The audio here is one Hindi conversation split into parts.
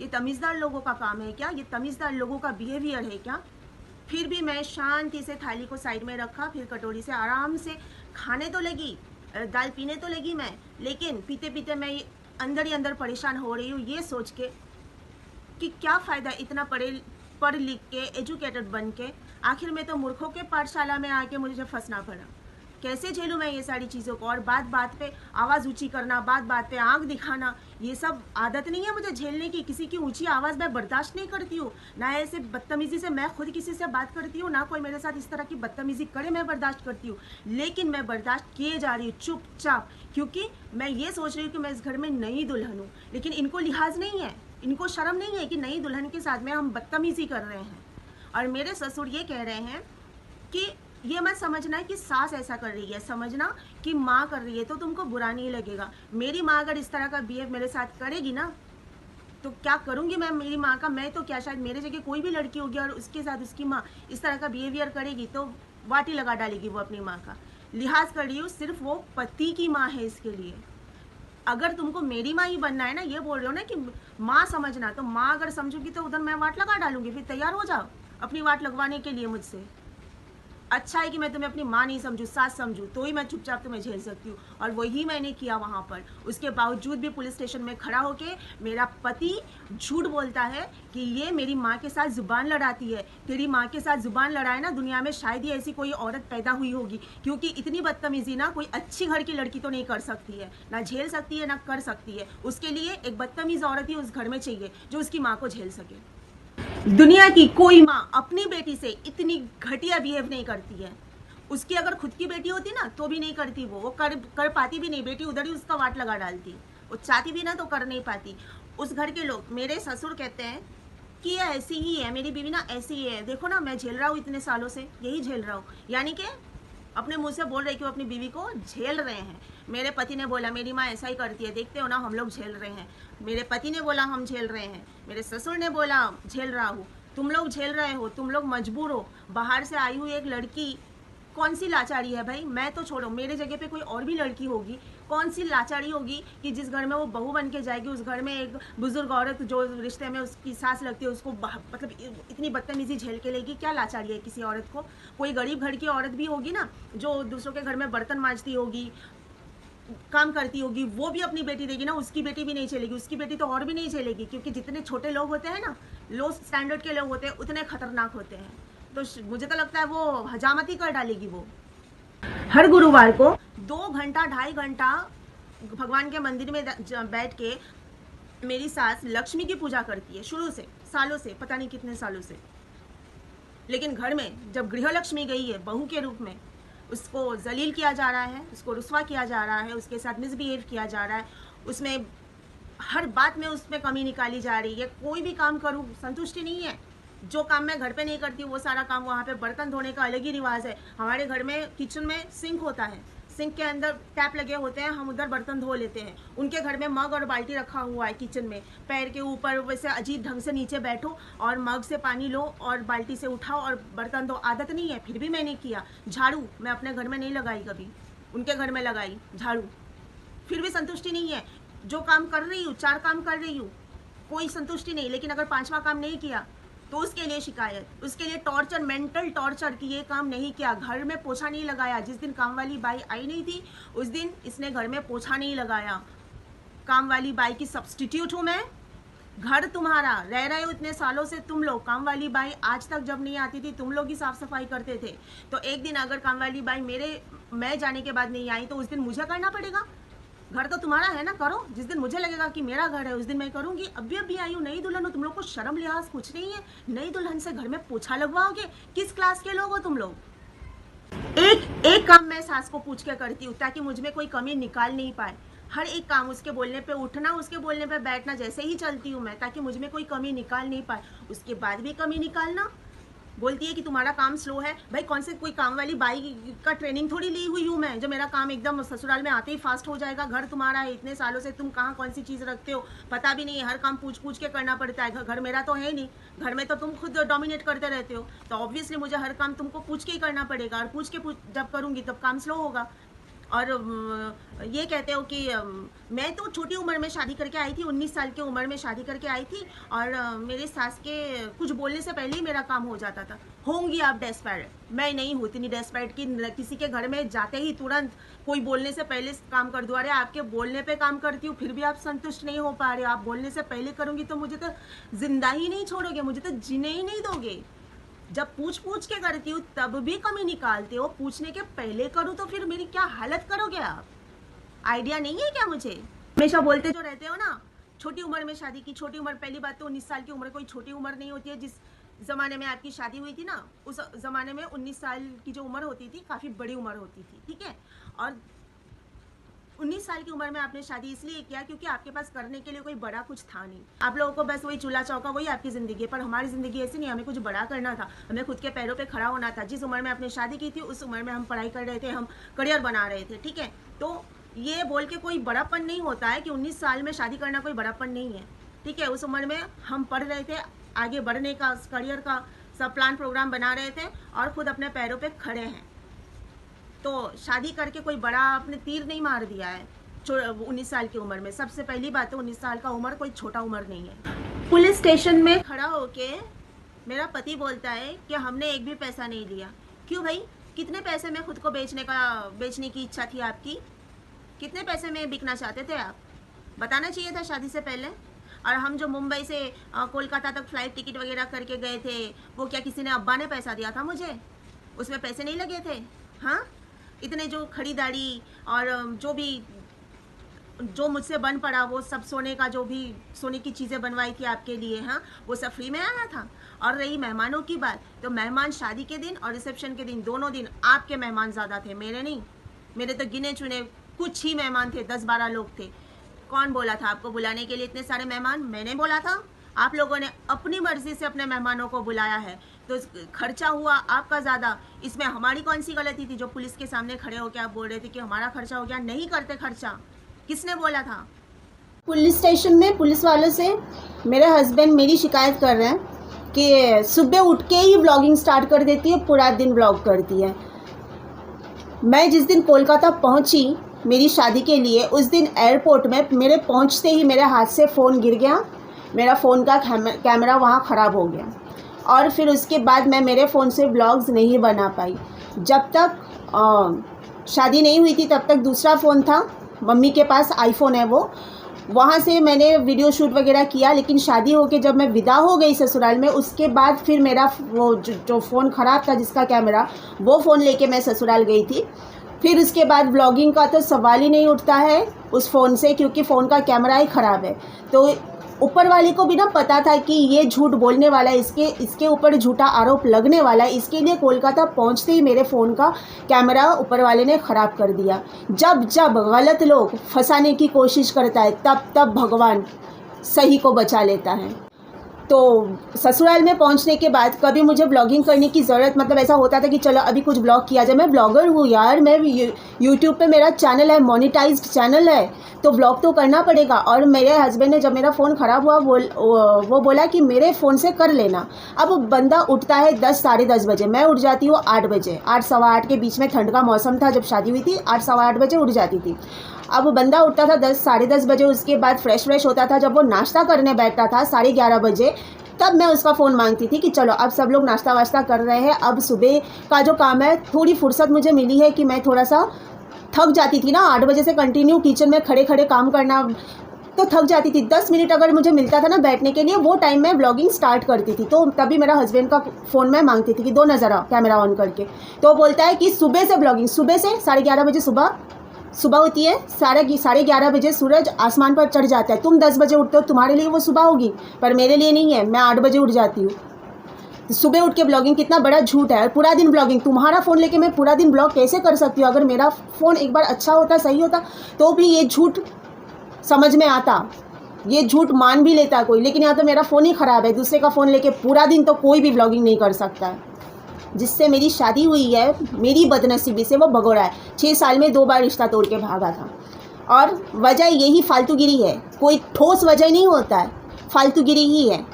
ये तमीज़दार लोगों का काम है क्या? ये तमीज़दार लोगों का बिहेवियर है क्या? फिर भी मैं शांति से थाली को साइड में रखा, फिर कटोरी से आराम से खाने तो लगी, दाल पीने तो लगी मैं, लेकिन पीते पीते मैं अंदर ही अंदर परेशान हो रही हूँ, ये सोच के कि क्या फ़ायदा इतना पढ़ लिख के एजुकेटेड बन के, आखिर में तो मूर्खों के पाठशाला में आके मुझे फंसना पड़ा। कैसे झेलूँ मैं ये सारी चीज़ों को? और बात बात पे आवाज़ ऊंची करना, बात बात पे आंख दिखाना, ये सब आदत नहीं है मुझे झेलने की। किसी की ऊंची आवाज़ मैं बर्दाश्त नहीं करती हूँ, ना ऐसे बदतमीज़ी से मैं खुद किसी से बात करती हूँ, ना कोई मेरे साथ इस तरह की बदतमीज़ी करे मैं बर्दाश्त करती हूँ। लेकिन मैं बर्दाश्त किए जा रही हूँ चुपचाप, क्योंकि मैं ये सोच रही हूँ कि मैं इस घर में नई दुल्हन हूँ। लेकिन इनको लिहाज नहीं है, इनको शर्म नहीं है कि नई दुल्हन के साथ में हम बदतमीज़ी कर रहे हैं। और मेरे ससुर ये कह रहे हैं कि ये मत समझना है कि सास ऐसा कर रही है, समझना कि माँ कर रही है तो तुमको बुरा नहीं लगेगा। मेरी माँ अगर इस तरह का बिहेव मेरे साथ करेगी ना, तो क्या करूँगी मैं मेरी माँ का? मैं तो क्या, शायद मेरे जगह कोई भी लड़की होगी और उसके साथ उसकी माँ इस तरह का बिहेवियर करेगी तो वाटी लगा डालेगी वो अपनी माँ का। लिहाज कर रही हूँ, सिर्फ वो पति की माँ है इसके लिए। अगर तुमको मेरी माँ ही बनना है ना, ये बोल रहे हो ना कि माँ समझना, तो माँ अगर समझूगी तो उधर मैं वाट लगा डालूंगी। फिर तैयार हो जाओ अपनी वाट लगवाने के लिए मुझसे। अच्छा है कि मैं तुम्हें अपनी माँ नहीं समझूँ, सास समझूँ, तो ही मैं चुपचाप तुम्हें झेल सकती हूँ। और वही मैंने किया वहाँ पर। उसके बावजूद भी पुलिस स्टेशन में खड़ा होके मेरा पति झूठ बोलता है कि ये मेरी माँ के साथ ज़ुबान लड़ाती है। तेरी माँ के साथ ज़ुबान लड़ाए ना, दुनिया में शायद ही ऐसी कोई औरत पैदा हुई होगी, क्योंकि इतनी बदतमीज़ी ना कोई अच्छी घर की लड़की तो नहीं कर सकती है, ना झेल सकती है, ना कर सकती है। उसके लिए एक बदतमीज़ औरत ही उस घर में चाहिए जो उसकी माँ को झेल सके। दुनिया की कोई माँ अपनी बेटी से इतनी घटिया बिहेव नहीं करती है। उसकी अगर खुद की बेटी होती ना तो भी नहीं करती, वो कर पाती भी नहीं। बेटी उधर ही उसका वाट लगा डालती, वो चाहती भी ना तो कर नहीं पाती। उस घर के लोग, मेरे ससुर कहते हैं कि ये ऐसी ही है, मेरी बीवी ना ऐसी ही है। देखो ना, मैं झेल रहा हूँ इतने सालों से, यही झेल रहा हूँ। यानी कि अपने मुंह से बोल रहे कि वो अपनी बीवी को झेल रहे हैं। मेरे पति ने बोला मेरी माँ ऐसा ही करती है, देखते हो ना हम लोग झेल रहे हैं। मेरे पति ने बोला हम झेल रहे हैं। मेरे ससुर ने बोला झेल रहा हूँ। तुम लोग झेल रहे हो, तुम लोग मजबूर हो। बाहर से आई हुई एक लड़की कौन सी लाचारी है भाई? मैं तो छोड़ो, मेरे जगह पे कोई और भी लड़की होगी, कौन सी लाचारी होगी कि जिस घर में वो बहू बन के जाएगी, उस घर में एक बुजुर्ग औरत जो रिश्ते में उसकी सास लगती है उसको मतलब इतनी बदतमीजी झेल के लेगी? क्या लाचारी है किसी औरत को? कोई गरीब घर की औरत भी होगी ना, जो दूसरों के घर में बर्तन मांजती होगी, काम करती होगी, वो भी अपनी बेटी देगी ना, उसकी बेटी भी नहीं झेलेगी। उसकी बेटी तो और भी नहीं झेलेगी, क्योंकि जितने छोटे लोग होते हैं ना, लो स्टैंडर्ड के लोग होते हैं, उतने खतरनाक होते हैं। तो मुझे तो लगता है वो हजामत ही कर डालेगी। वो हर गुरुवार को 2 घंटा 2.5 घंटा भगवान के मंदिर में बैठ के मेरी सास लक्ष्मी की पूजा करती है, शुरू से, सालों से, पता नहीं कितने सालों से। लेकिन घर में जब गृहलक्ष्मी गई है बहू के रूप में, उसको जलील किया जा रहा है, उसको रुस्वा किया जा रहा है, उसके साथ मिसबिहेव किया जा रहा है, उसमें हर बात में उसमें कमी निकाली जा रही है। कोई भी काम करूँ संतुष्टि नहीं है। जो काम मैं घर पे नहीं करती वो सारा काम वहाँ पे। बर्तन धोने का अलग ही रिवाज है हमारे घर में। किचन में सिंक होता है, सिंक के अंदर टैप लगे होते हैं, हम उधर बर्तन धो लेते हैं। उनके घर में मग और बाल्टी रखा हुआ है किचन में, पैर के ऊपर वैसे अजीब ढंग से नीचे बैठो और मग से पानी लो और बाल्टी से उठाओ और बर्तन धो। आदत नहीं है, फिर भी मैंने किया। झाड़ू मैं अपने घर में नहीं लगाई कभी, उनके घर में लगाई झाड़ू, फिर भी संतुष्टि नहीं है। जो काम कर रही हूँ, 4 काम कर रही हूँ, कोई संतुष्टि नहीं। लेकिन अगर 5वां काम नहीं किया तो उसके लिए शिकायत, उसके लिए टॉर्चर, मेंटल टॉर्चर कि ये काम नहीं किया। घर में पोछा नहीं लगाया, जिस दिन काम वाली बाई आई नहीं थी उस दिन इसने घर में पोछा नहीं लगाया। काम वाली बाई की सब्सटीट्यूट हूँ मैं। घर तुम्हारा, रह रहे हो इतने सालों से तुम लोग। काम वाली बाई आज तक जब नहीं आती थी तुम लोग ही साफ सफाई करते थे, तो एक दिन अगर काम वाली बाई मैं जाने के बाद नहीं आई तो उस दिन मुझे करना पड़ेगा। घर तो तुम्हारा है ना, करो। जिस दिन मुझे लगेगा कि मेरा घर है उस दिन मैं करूंगी। अभी आई हूँ, नई दुल्हन हो, तुम लोग को शर्म लिहाज कुछ नहीं है? नई दुल्हन से घर में पोछा लगवाओगे? किस क्लास के लोग हो तुम लोग? एक एक काम मैं सास को पूछ के करती हूँ ताकि मुझ में कोई कमी निकाल नहीं पाए। हर एक काम, उसके बोलने पे उठना, उसके बोलने पे बैठना, जैसे ही चलती हूँ मैं, ताकि मुझ में कोई कमी निकाल नहीं पाए। उसके बाद भी कमी निकालना। बोलती है कि तुम्हारा काम स्लो है। भाई कौन से कोई काम वाली बाई का ट्रेनिंग थोड़ी ली हुई हूँ मैं, जो मेरा काम एकदम ससुराल में आते ही फास्ट हो जाएगा। घर तुम्हारा है, इतने सालों से तुम कहाँ कौन सी चीज़ रखते हो पता भी नहीं है। हर काम पूछ पूछ के करना पड़ता है। घर मेरा तो है नहीं, घर में तो तुम खुद डोमिनेट करते रहते हो, तो ऑब्वियसली मुझे हर काम तुमको पूछ के ही करना पड़ेगा। और पूछ के जब करूँगी तब काम स्लो होगा। और ये कहते हो कि मैं तो छोटी उम्र में शादी करके आई थी, 19 साल की उम्र में शादी करके आई थी, और मेरे सास के कुछ बोलने से पहले ही मेरा काम हो जाता था। होंगी आप डेस्परेट, मैं नहीं हूँ इतनी डेस्परेट कि किसी के घर में जाते ही तुरंत कोई बोलने से पहले काम कर दूँ। अरे आपके बोलने पे काम करती हूँ, फिर भी आप संतुष्ट नहीं हो पा रहे। आप बोलने से पहले करूँगी तो मुझे तो जिंदा ही नहीं छोड़ोगे, मुझे तो जीने ही नहीं दोगे। जब पूछ पूछ के करती हूँ तब भी कमी निकालते हो, पूछने के पहले करूँ तो फिर मेरी क्या हालत करोगे आप? आइडिया नहीं है क्या मुझे? हमेशा बोलते जो रहते हो ना, छोटी उम्र में शादी की। छोटी उम्र, पहली बात तो 19 साल की उम्र कोई छोटी उम्र नहीं होती है। जिस ज़माने में आपकी शादी हुई थी ना, उस ज़माने में 19 साल की जो उम्र होती थी काफ़ी बड़ी उम्र होती थी, ठीक है। और 19 साल की उम्र में आपने शादी इसलिए किया क्योंकि आपके पास करने के लिए कोई बड़ा कुछ था नहीं। आप लोगों को बस वही चूल्हा चौका, वही आपकी ज़िंदगी है। पर हमारी ज़िंदगी ऐसी नहीं, हमें कुछ बड़ा करना था, हमें खुद के पैरों पे खड़ा होना था। जिस उम्र में आपने शादी की थी उस उम्र में हम पढ़ाई कर रहे थे, हम करियर बना रहे थे, ठीक है। तो ये बोल के कोई बड़ापन नहीं होता है कि 19 साल में शादी करना कोई बड़ापन नहीं है, ठीक है। उस उम्र में हम पढ़ रहे थे, आगे बढ़ने का, करियर का सब प्लान प्रोग्राम बना रहे थे और खुद अपने पैरों पे खड़े हैं। तो शादी करके कोई बड़ा आपने तीर नहीं मार दिया है 19 साल की उम्र में। सबसे पहली बात तो 19 साल का उम्र कोई छोटा उम्र नहीं है। पुलिस स्टेशन में खड़ा होके मेरा पति बोलता है कि हमने एक भी पैसा नहीं लिया। क्यों भाई? कितने पैसे में खुद को बेचने की इच्छा थी आपकी? कितने पैसे में बिकना चाहते थे आप? बताना चाहिए था शादी से पहले। और हम जो मुंबई से कोलकाता तक फ्लाइट टिकट वगैरह करके गए थे, वो क्या किसी ने, अब्बा ने पैसा दिया था मुझे? उसमें पैसे नहीं लगे थे? हाँ, इतने जो खरीदारी और जो मुझसे बन पड़ा वो सब सोने का, जो भी सोने की चीज़ें बनवाई थी आपके लिए, हाँ, वो सब फ्री में आया था। और रही मेहमानों की बात, तो मेहमान शादी के दिन और रिसेप्शन के दिन, दोनों दिन आपके मेहमान ज़्यादा थे, मेरे नहीं। मेरे तो गिने चुने कुछ ही मेहमान थे, 10-12 लोग थे। कौन बोला था आपको बुलाने के लिए इतने सारे मेहमान? मैंने बोला था। आप लोगों ने अपनी मर्जी से अपने मेहमानों को बुलाया है, तो खर्चा हुआ आपका ज़्यादा। इसमें हमारी कौन सी गलती थी जो पुलिस के सामने खड़े होकर आप बोल रहे थे कि हमारा खर्चा हो गया? नहीं करते खर्चा, किसने बोला था? पुलिस स्टेशन में पुलिस वालों से मेरे हस्बैंड मेरी शिकायत कर रहे हैं कि सुबह उठ के ही व्लॉगिंग स्टार्ट कर देती है, पूरा दिन व्लॉग करती है। मैं जिस दिन कोलकाता पहुंची मेरी शादी के लिए, उस दिन एयरपोर्ट में मेरे पहुंचते ही मेरे हाथ से फ़ोन गिर गया, मेरा फ़ोन का कैमरा वहाँ ख़राब हो गया। और फिर उसके बाद मैं मेरे फ़ोन से व्लॉग्स नहीं बना पाई। जब तक शादी नहीं हुई थी तब तक दूसरा फ़ोन था, मम्मी के पास आईफोन है वो, वहाँ से मैंने वीडियो शूट वगैरह किया। लेकिन शादी होके जब मैं विदा हो गई ससुराल में, उसके बाद फिर मेरा वो जो फ़ोन ख़राब था जिसका कैमरा, वो फ़ोन लेके मैं ससुराल गई थी। फिर उसके बाद व्लॉगिंग का तो सवाल ही नहीं उठता है उस फ़ोन से, क्योंकि फ़ोन का कैमरा ही ख़राब है। तो ऊपर वाले को भी ना पता था कि ये झूठ बोलने वाला है, इसके ऊपर झूठा आरोप लगने वाला है। इसके लिए कोलकाता पहुंचते ही मेरे फ़ोन का कैमरा ऊपर वाले ने ख़राब कर दिया। जब जब गलत लोग फंसाने की कोशिश करता है तब तब भगवान सही को बचा लेता है। तो ससुराल में पहुंचने के बाद कभी मुझे ब्लॉगिंग करने की ज़रूरत, मतलब ऐसा होता था कि चलो अभी कुछ ब्लॉग किया जाए। मैं ब्लॉगर हूँ यार, मैं यूट्यूब पे मेरा चैनल है, मोनेटाइज्ड चैनल है, तो ब्लॉग तो करना पड़ेगा। और मेरे हस्बैंड ने जब मेरा फ़ोन ख़राब हुआ वो बोला कि मेरे फ़ोन से कर लेना। अब बंदा उठता है 10 साढ़े 10 बजे, मैं उठ जाती हूँ 8 बजे, 8 सवा 8 के बीच में, ठंड का मौसम था जब शादी हुई थी, 8 सवा 8 बजे उठ जाती थी। अब बंदा उठता था 10 साढ़े 10 बजे, उसके बाद फ्रेश होता था। जब वो नाश्ता करने बैठता था 11:30 बजे, तब मैं उसका फ़ोन मांगती थी कि चलो अब सब लोग नाश्ता वाश्ता कर रहे हैं, अब सुबह का जो काम है, थोड़ी फुर्सत मुझे मिली है कि मैं थोड़ा सा थक जाती थी ना 8 बजे से कंटिन्यू किचन में खड़े खड़े काम करना, तो थक जाती थी। 10 मिनट अगर मुझे मिलता था ना बैठने के लिए, वो टाइम में ब्लॉगिंग स्टार्ट करती थी। तो तभी मेरा हस्बैंड का फ़ोन में मांगती थी कि दो नज़र कैमरा ऑन करके। तो बोलता है कि सुबह से ब्लॉगिंग, सुबह से 11:30 बजे सुबह होती है, 11:30 बजे सूरज आसमान पर चढ़ जाता है। तुम 10 बजे उठते हो, तुम्हारे लिए वो सुबह होगी, पर मेरे लिए नहीं है। मैं 8 बजे उठ जाती हूँ। तो सुबह उठ के ब्लॉगिंग कितना बड़ा झूठ है। पूरा दिन ब्लॉगिंग, तुम्हारा फ़ोन लेके मैं पूरा दिन ब्लॉग कैसे कर सकती हूँ? अगर मेरा फ़ोन एक बार अच्छा होता, सही होता, तो भी ये झूठ समझ में आता, ये झूठ मान भी लेता कोई। लेकिन यहाँ तो मेरा फ़ोन ही ख़राब है, दूसरे का फ़ोन लेके पूरा दिन तो कोई भी ब्लॉगिंग नहीं कर सकता है। जिससे मेरी शादी हुई है, मेरी बदनसीबी से वो भगोड़ा है। 6 साल में 2 बार रिश्ता तोड़ के भागा था। और वजह यही फालतूगिरी है, कोई ठोस वजह नहीं होता है, फालतूगिरी ही है।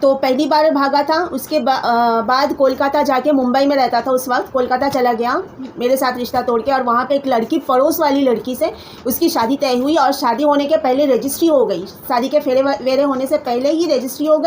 तो तो पहली बार भागा था, उसके बाद कोलकाता जाके, मुंबई में रहता था उस वक्त, कोलकाता चला गया मेरे साथ रिश्ता तोड़ के, और वहाँ पे एक लड़की, पड़ोस वाली लड़की से उसकी शादी तय हुई, और शादी होने के पहले रजिस्ट्री हो गई, शादी के फेरे वेरे होने से पहले ही रजिस्ट्री हो गई,